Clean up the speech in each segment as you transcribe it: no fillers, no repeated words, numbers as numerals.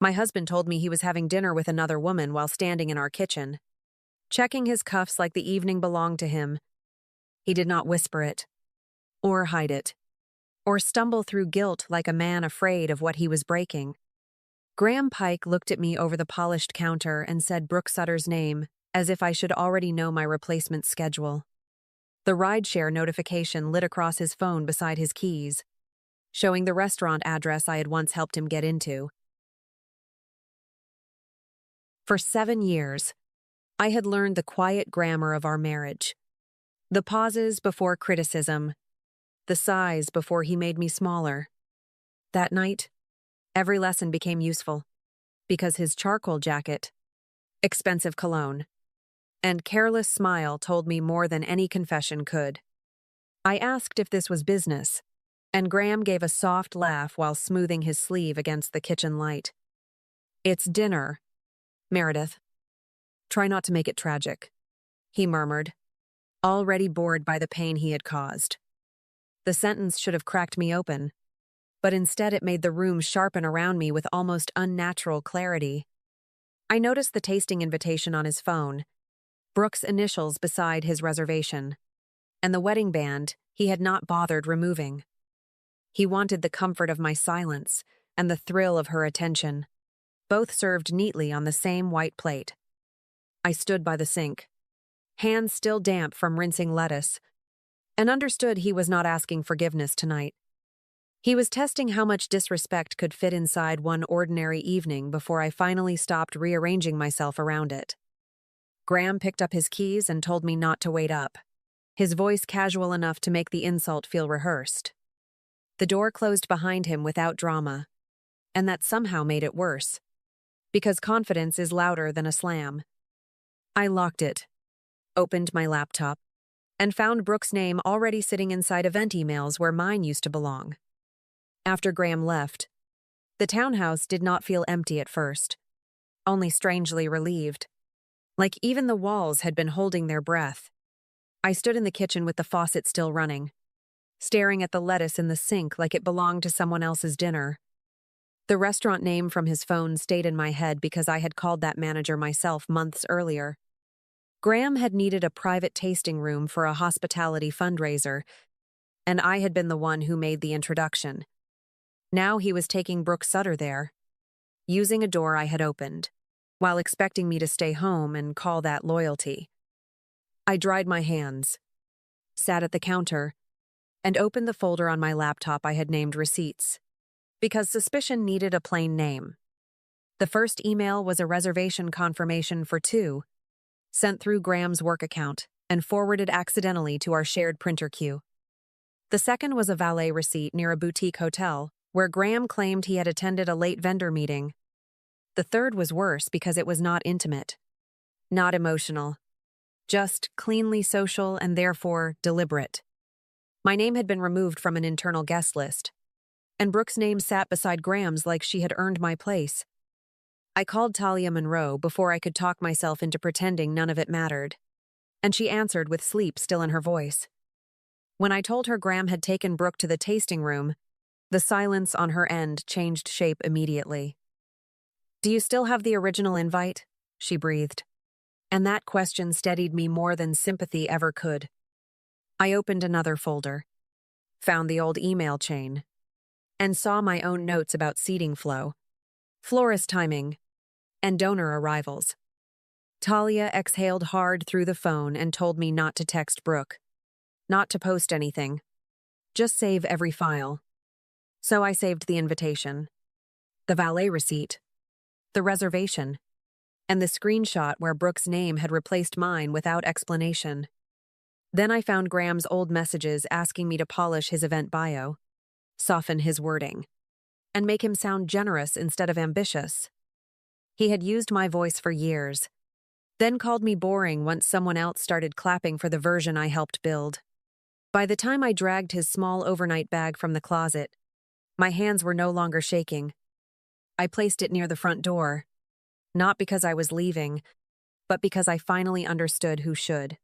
My husband told me he was having dinner with another woman while standing in our kitchen, checking his cuffs like the evening belonged to him. He did not whisper it, or hide it, or stumble through guilt like a man afraid of what he was breaking. Graham Pike looked at me over the polished counter and said Brooke Sutter's name, as if I should already know my replacement schedule. The rideshare notification lit across his phone beside his keys, showing the restaurant address I had once helped him get into. For 7 years, I had learned the quiet grammar of our marriage. The pauses before criticism, the sighs before he made me smaller. That night, every lesson became useful, because his charcoal jacket, expensive cologne, and careless smile told me more than any confession could. I asked if this was business, and Graham gave a soft laugh while smoothing his sleeve against the kitchen light. "It's dinner, Meredith. Try not to make it tragic," he murmured, already bored by the pain he had caused. The sentence should have cracked me open, but instead it made the room sharpen around me with almost unnatural clarity. I noticed the tasting invitation on his phone, Brooke's initials beside his reservation, and the wedding band he had not bothered removing. He wanted the comfort of my silence and the thrill of her attention, both served neatly on the same white plate. I stood by the sink, hands still damp from rinsing lettuce, and understood he was not asking forgiveness tonight. He was testing how much disrespect could fit inside one ordinary evening before I finally stopped rearranging myself around it. Graham picked up his keys and told me not to wait up, his voice casual enough to make the insult feel rehearsed. The door closed behind him without drama, and that somehow made it worse, because confidence is louder than a slam. I locked it, opened my laptop, and found Brooke's name already sitting inside event emails where mine used to belong. After Graham left, the townhouse did not feel empty at first, only strangely relieved, like even the walls had been holding their breath. I stood in the kitchen with the faucet still running, staring at the lettuce in the sink like it belonged to someone else's dinner. The restaurant name from his phone stayed in my head because I had called that manager myself months earlier. Graham had needed a private tasting room for a hospitality fundraiser, and I had been the one who made the introduction. Now he was taking Brooke Sutter there, using a door I had opened, while expecting me to stay home and call that loyalty. I dried my hands, sat at the counter, and opened the folder on my laptop I had named Receipts, because suspicion needed a plain name. The first email was a reservation confirmation for 2, sent through Graham's work account and forwarded accidentally to our shared printer queue. The second was a valet receipt near a boutique hotel, where Graham claimed he had attended a late vendor meeting. The third was worse because it was not intimate, not emotional, just cleanly social and therefore deliberate. My name had been removed from an internal guest list, and Brooke's name sat beside Graham's like she had earned my place. I called Talia Monroe before I could talk myself into pretending none of it mattered, and she answered with sleep still in her voice. When I told her Graham had taken Brooke to the tasting room, the silence on her end changed shape immediately. "Do you still have the original invite?" she breathed. And that question steadied me more than sympathy ever could. I opened another folder, found the old email chain, and saw my own notes about seating flow, florist timing, and donor arrivals. Talia exhaled hard through the phone and told me not to text Brooke, not to post anything, just save every file. So I saved the invitation, the valet receipt, the reservation, and the screenshot where Brooke's name had replaced mine without explanation. Then I found Graham's old messages asking me to polish his event bio, soften his wording, and make him sound generous instead of ambitious. He had used my voice for years, then called me boring once someone else started clapping for the version I helped build. By the time I dragged his small overnight bag from the closet, my hands were no longer shaking. I placed it near the front door, not because I was leaving, but because I finally understood who should.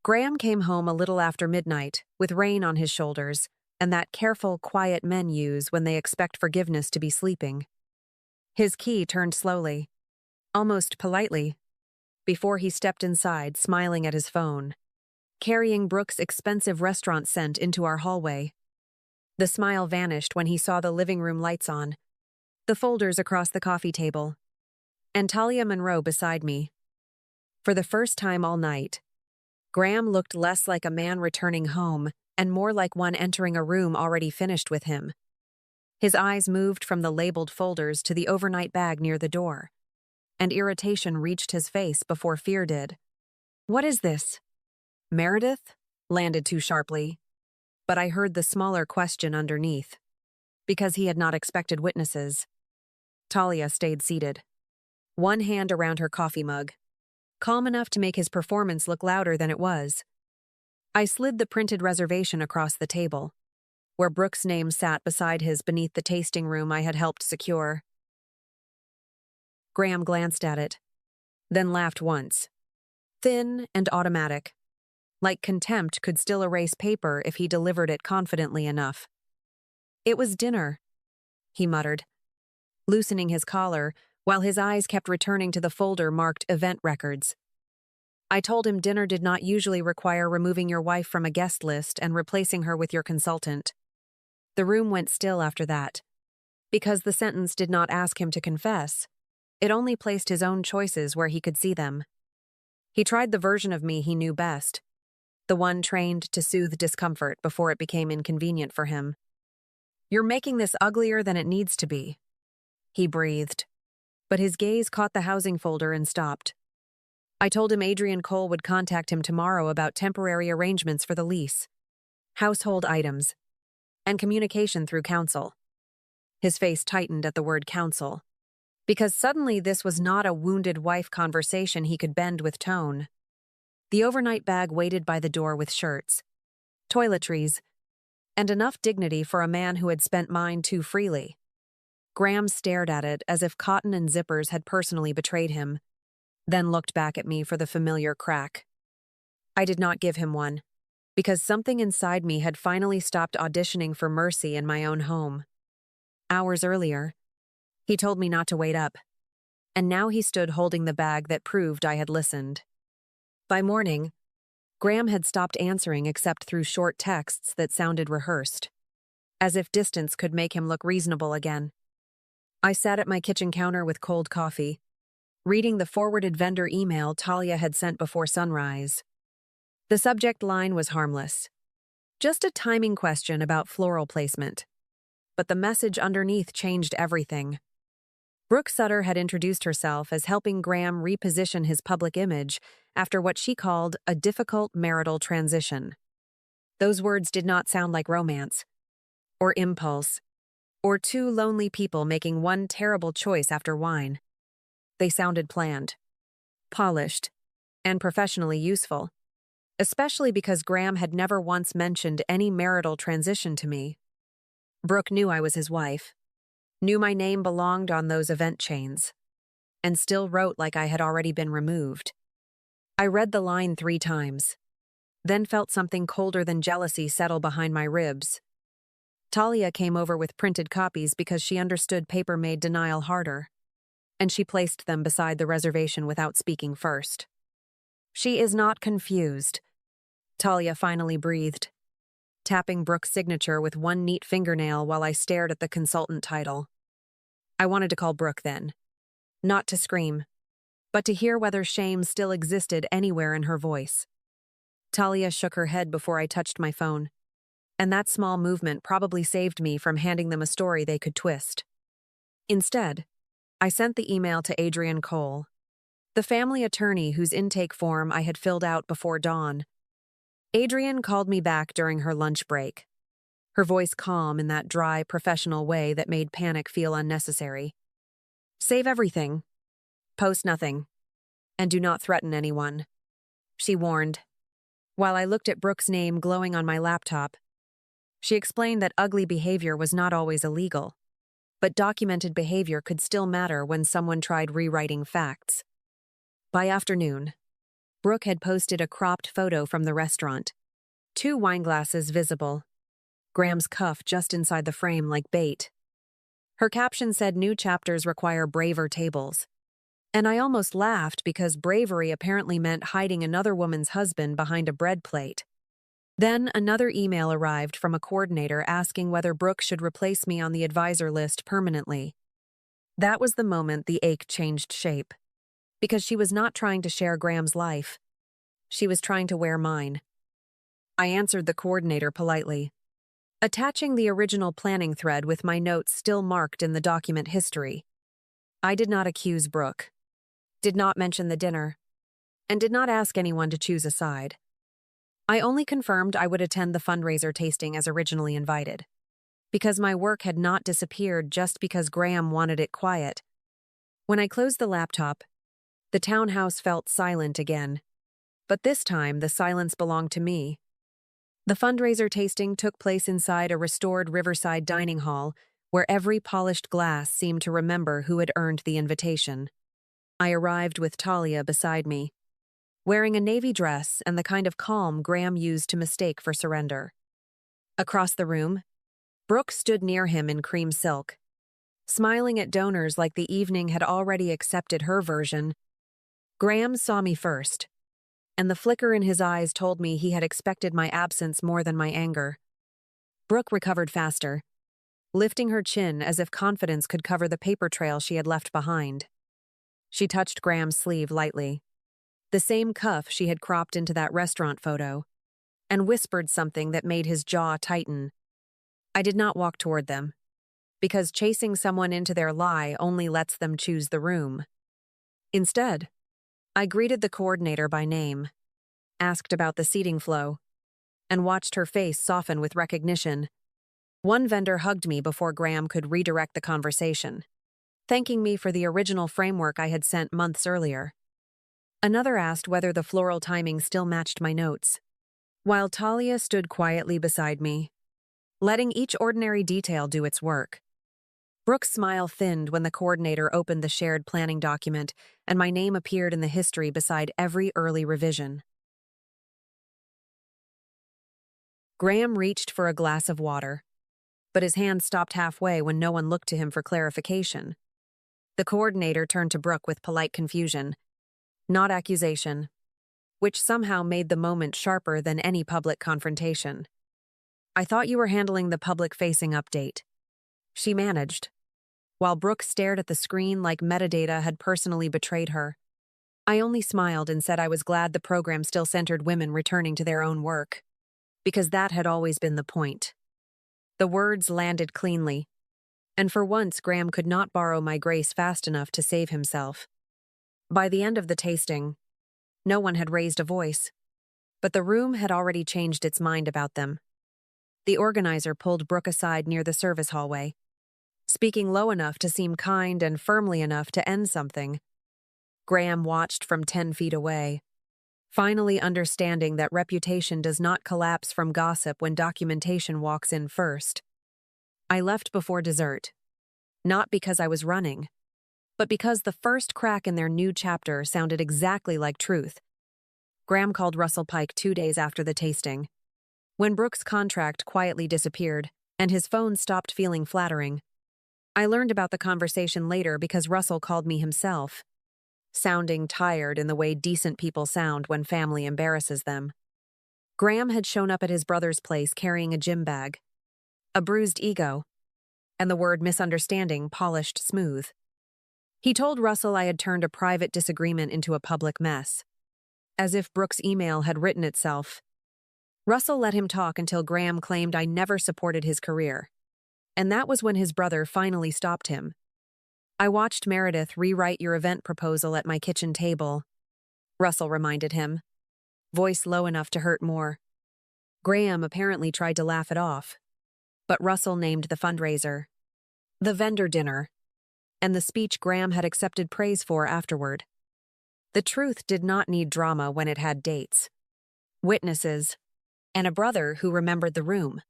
Graham came home a little after midnight, with rain on his shoulders, and that careful, quiet men use when they expect forgiveness to be sleeping. His key turned slowly, almost politely, before he stepped inside, smiling at his phone, carrying Brooke's expensive restaurant scent into our hallway. The smile vanished when he saw the living room lights on, the folders across the coffee table, and Talia Monroe beside me. For the first time all night, Graham looked less like a man returning home and more like one entering a room already finished with him. His eyes moved from the labeled folders to the overnight bag near the door, and irritation reached his face before fear did. "What is this?" "Meredith?" landed too sharply, but I heard the smaller question underneath, because he had not expected witnesses. Talia stayed seated, one hand around her coffee mug, calm enough to make his performance look louder than it was. I slid the printed reservation across the table, where Brooke's name sat beside his beneath the tasting room I had helped secure. Graham glanced at it, then laughed once. Thin and automatic, like contempt could still erase paper if he delivered it confidently enough. "It was dinner," he muttered, loosening his collar while his eyes kept returning to the folder marked event records. "I told him dinner did not usually require removing your wife from a guest list and replacing her with your consultant." The room went still after that, because the sentence did not ask him to confess. It only placed his own choices where he could see them. He tried the version of me he knew best, the one trained to soothe discomfort before it became inconvenient for him. "You're making this uglier than it needs to be," he breathed, but his gaze caught the housing folder and stopped. "I told him Adrian Cole would contact him tomorrow about temporary arrangements for the lease, household items, and communication through counsel." His face tightened at the word counsel, because suddenly this was not a wounded wife conversation he could bend with tone. The overnight bag waited by the door with shirts, toiletries, and enough dignity for a man who had spent mine too freely. Graham stared at it as if cotton and zippers had personally betrayed him, then looked back at me for the familiar crack. I did not give him one, because something inside me had finally stopped auditioning for mercy in my own home. Hours earlier, he told me not to wait up, and now he stood holding the bag that proved I had listened. By morning, Graham had stopped answering except through short texts that sounded rehearsed, as if distance could make him look reasonable again. I sat at my kitchen counter with cold coffee, reading the forwarded vendor email Talia had sent before sunrise. The subject line was harmless, just a timing question about floral placement. But the message underneath changed everything. Brooke Sutter had introduced herself as helping Graham reposition his public image after what she called a difficult marital transition. Those words did not sound like romance, or impulse, or two lonely people making one terrible choice after wine. They sounded planned, polished, and professionally useful, especially because Graham had never once mentioned any marital transition to me. Brooke knew I was his wife, knew my name belonged on those event chains, and still wrote like I had already been removed. I read the line 3 times, then felt something colder than jealousy settle behind my ribs. Talia came over with printed copies because she understood paper made denial harder, and she placed them beside the reservation without speaking first. "She is not confused," Talia finally breathed, tapping Brooke's signature with one neat fingernail while I stared at the consultant title. I wanted to call Brooke then, not to scream, but to hear whether shame still existed anywhere in her voice. Talia shook her head before I touched my phone, and that small movement probably saved me from handing them a story they could twist. Instead, I sent the email to Adrian Cole, the family attorney whose intake form I had filled out before dawn. Adrian called me back during her lunch break, her voice calm in that dry, professional way that made panic feel unnecessary. "Save everything. Post nothing. And do not threaten anyone," she warned, while I looked at Brooke's name glowing on my laptop. She explained that ugly behavior was not always illegal, but documented behavior could still matter when someone tried rewriting facts. By afternoon, Brooke had posted a cropped photo from the restaurant, 2 wine glasses visible, Graham's cuff just inside the frame like bait. Her caption said new chapters require braver tables. And I almost laughed because bravery apparently meant hiding another woman's husband behind a bread plate. Then another email arrived from a coordinator asking whether Brooke should replace me on the advisor list permanently. That was the moment the ache changed shape. Because she was not trying to share Graham's life. She was trying to wear mine. I answered the coordinator politely, attaching the original planning thread with my notes still marked in the document history. I did not accuse Brooke, did not mention the dinner, and did not ask anyone to choose a side. I only confirmed I would attend the fundraiser tasting as originally invited, because my work had not disappeared just because Graham wanted it quiet. When I closed the laptop, the townhouse felt silent again, but this time the silence belonged to me. The fundraiser tasting took place inside a restored riverside dining hall where every polished glass seemed to remember who had earned the invitation. I arrived with Talia beside me, wearing a navy dress and the kind of calm Graham used to mistake for surrender. Across the room, Brooke stood near him in cream silk, smiling at donors like the evening had already accepted her version. Graham saw me first, and the flicker in his eyes told me he had expected my absence more than my anger. Brooke recovered faster, lifting her chin as if confidence could cover the paper trail she had left behind. She touched Graham's sleeve lightly, the same cuff she had cropped into that restaurant photo, and whispered something that made his jaw tighten. I did not walk toward them, because chasing someone into their lie only lets them choose the room. Instead, I greeted the coordinator by name, asked about the seating flow, and watched her face soften with recognition. One vendor hugged me before Graham could redirect the conversation, thanking me for the original framework I had sent months earlier. Another asked whether the floral timing still matched my notes, while Talia stood quietly beside me, letting each ordinary detail do its work. Brooke's smile thinned when the coordinator opened the shared planning document and my name appeared in the history beside every early revision. Graham reached for a glass of water, but his hand stopped halfway when no one looked to him for clarification. The coordinator turned to Brooke with polite confusion, not accusation, which somehow made the moment sharper than any public confrontation. I thought you were handling the public-facing update. She managed, while Brooke stared at the screen like metadata had personally betrayed her. I only smiled and said I was glad the program still centered women returning to their own work, because that had always been the point. The words landed cleanly, and for once Graham could not borrow my grace fast enough to save himself. By the end of the tasting, no one had raised a voice, but the room had already changed its mind about them. The organizer pulled Brooke aside near the service hallway, speaking low enough to seem kind and firmly enough to end something. Graham watched from 10 feet away, finally understanding that reputation does not collapse from gossip when documentation walks in first. I left before dessert, not because I was running, but because the first crack in their new chapter sounded exactly like truth. Graham called Russell Pike 2 days after the tasting, when Brooke's contract quietly disappeared and his phone stopped feeling flattering. I learned about the conversation later because Russell called me himself, sounding tired in the way decent people sound when family embarrasses them. Graham had shown up at his brother's place carrying a gym bag, a bruised ego, and the word misunderstanding polished smooth. He told Russell I had turned a private disagreement into a public mess, as if Brooke's email had written itself. Russell let him talk until Graham claimed I never supported his career, and that was when his brother finally stopped him. I watched Meredith rewrite your event proposal at my kitchen table, Russell reminded him, voice low enough to hurt more. Graham apparently tried to laugh it off, but Russell named the fundraiser, the vendor dinner, and the speech Graham had accepted praise for afterward. The truth did not need drama when it had dates, witnesses, and a brother who remembered the room.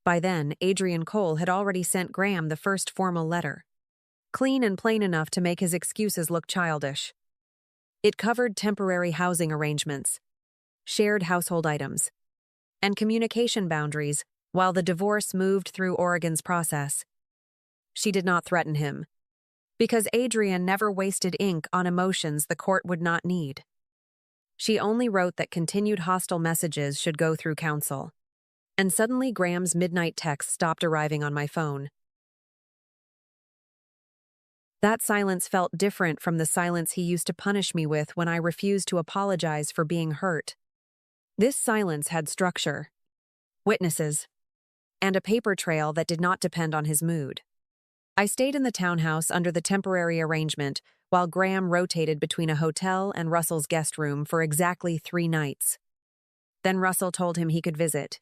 By then, Adrian Cole had already sent Graham the first formal letter, clean and plain enough to make his excuses look childish. It covered temporary housing arrangements, shared household items, and communication boundaries while the divorce moved through Oregon's process. She did not threaten him, because Adrian never wasted ink on emotions the court would not need. She only wrote that continued hostile messages should go through counsel. And suddenly Graham's midnight text stopped arriving on my phone. That silence felt different from the silence he used to punish me with when I refused to apologize for being hurt. This silence had structure, witnesses, and a paper trail that did not depend on his mood. I stayed in the townhouse under the temporary arrangement while Graham rotated between a hotel and Russell's guest room for exactly 3 nights. Then Russell told him he could visit,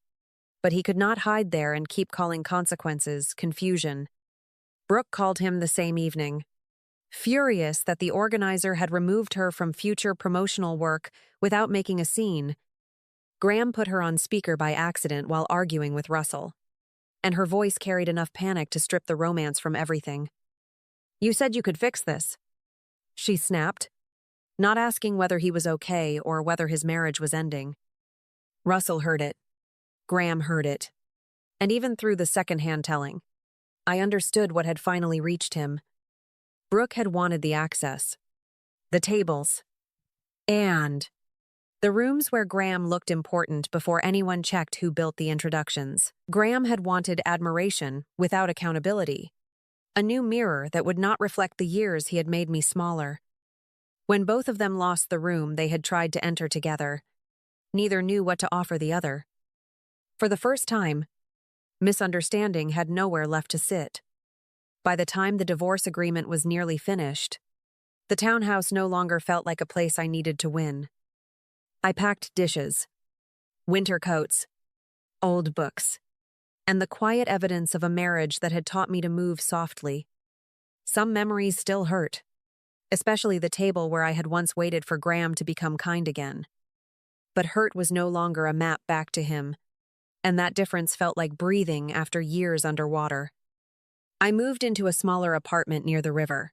but he could not hide there and keep calling consequences confusion. Brooke called him the same evening, furious that the organizer had removed her from future promotional work without making a scene. Graham put her on speaker by accident while arguing with Russell, and her voice carried enough panic to strip the romance from everything. "You said you could fix this," she snapped, not asking whether he was okay or whether his marriage was ending. Russell heard it. Graham heard it. And even through the second-hand telling, I understood what had finally reached him. Brooke had wanted the access, the tables, and the rooms where Graham looked important before anyone checked who built the introductions. Graham had wanted admiration without accountability, a new mirror that would not reflect the years he had made me smaller. When both of them lost the room they had tried to enter together, neither knew what to offer the other. For the first time, misunderstanding had nowhere left to sit. By the time the divorce agreement was nearly finished, the townhouse no longer felt like a place I needed to win. I packed dishes, winter coats, old books, and the quiet evidence of a marriage that had taught me to move softly. Some memories still hurt, especially the table where I had once waited for Graham to become kind again. But hurt was no longer a map back to him, and that difference felt like breathing after years underwater. I moved into a smaller apartment near the river,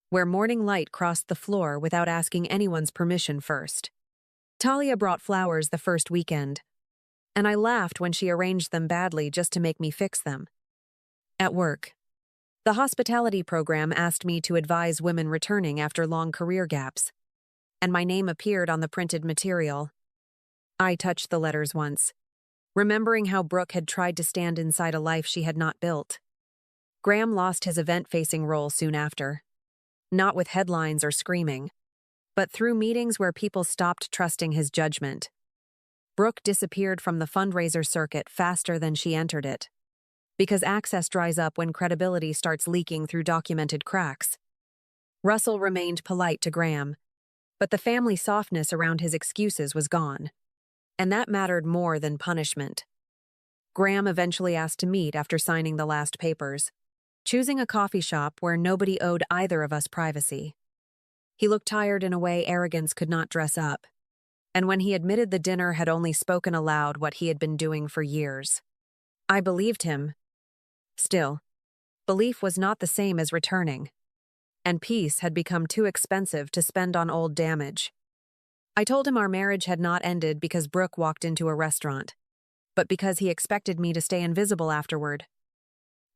where morning light crossed the floor without asking anyone's permission first. Talia brought flowers the first weekend, and I laughed when she arranged them badly just to make me fix them. At work, the hospitality program asked me to advise women returning after long career gaps, and my name appeared on the printed material. I touched the letters once, remembering how Brooke had tried to stand inside a life she had not built. Graham lost his event-facing role soon after, not with headlines or screaming, but through meetings where people stopped trusting his judgment. Brooke disappeared from the fundraiser circuit faster than she entered it, because access dries up when credibility starts leaking through documented cracks. Russell remained polite to Graham, but the family softness around his excuses was gone, and that mattered more than punishment. Graham eventually asked to meet after signing the last papers, choosing a coffee shop where nobody owed either of us privacy. He looked tired in a way arrogance could not dress up, and when he admitted the dinner had only spoken aloud what he had been doing for years, I believed him. Still, belief was not the same as returning, and peace had become too expensive to spend on old damage. I told him our marriage had not ended because Brooke walked into a restaurant, but because he expected me to stay invisible afterward.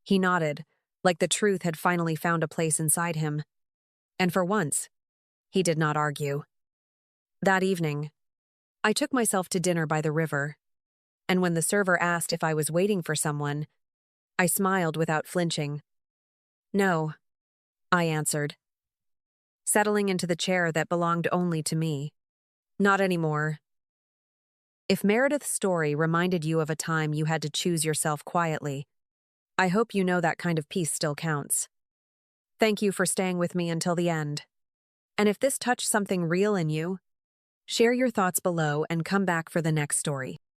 He nodded, like the truth had finally found a place inside him, and for once, he did not argue. That evening, I took myself to dinner by the river, and when the server asked if I was waiting for someone, I smiled without flinching. "No," I answered, settling into the chair that belonged only to me. "Not anymore." If Meredith's story reminded you of a time you had to choose yourself quietly, I hope you know that kind of peace still counts. Thank you for staying with me until the end. And if this touched something real in you, share your thoughts below and come back for the next story.